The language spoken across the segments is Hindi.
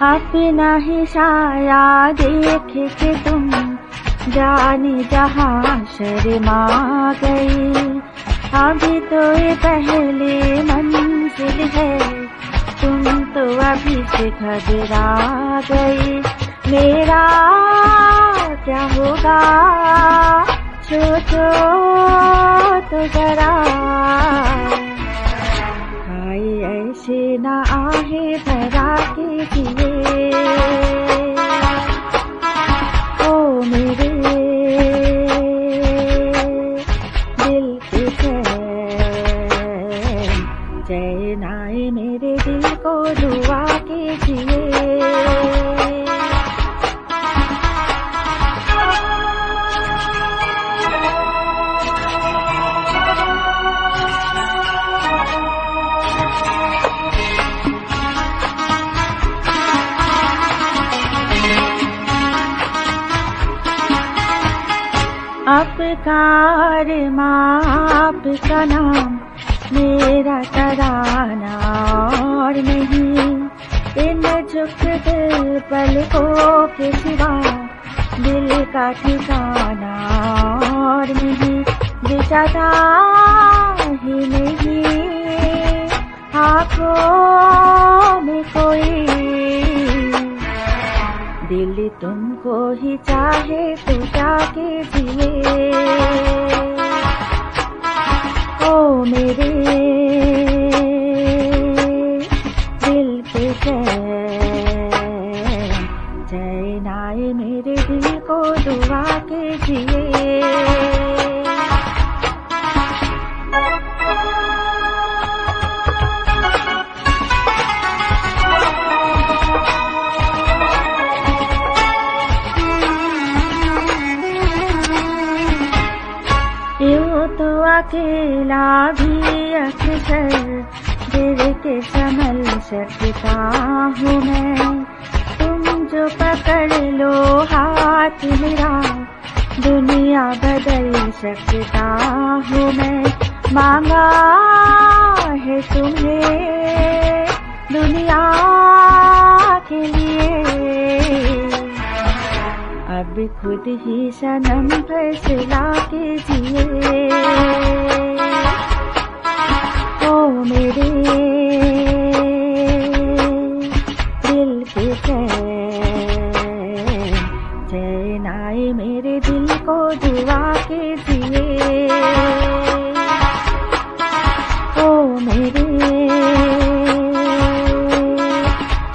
अपना ही साया देख के तुम जाने जहाँ शर्मा गई। अभी तो ये पहली मंजिल है, तुम तो अभी से घबरा गई। मेरा क्या होगा सोचो तो जरा, हाय ऐसे ना आहे भरा कीजिए। ओ मेरे दिल के चैन आए, मेरे दिल को दुआ कीजिए। आपका अरमां आपका नाम, मेरा तराना और नहीं। इन झुकते पलकों के सिवा दिल का ठिकाना और नहीं। दिशा ही नहीं आँखों में कोई, दिल तुमको ही चाहे तो क्या कीजिए। ओ मेरे दिल के चैन आए, मेरे दिल को दुआ कीजिए। यूं तो अकेला भी अक्सर गिर के संभल सकता हूँ मैं। तुम जो पकड़ लो हाथ मेरा, दुनिया बदल सकता हूँ मैं। मांगा है तुम्हें दुनिया के लिए, अब खुद ही सनम फैसला कीजिए। ओ मेरे दिल के चैन आए, मेरे दिल को दुआ कीजिए। ओ मेरे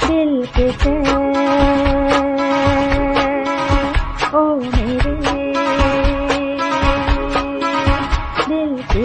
दिल के ओ मेरे दिल के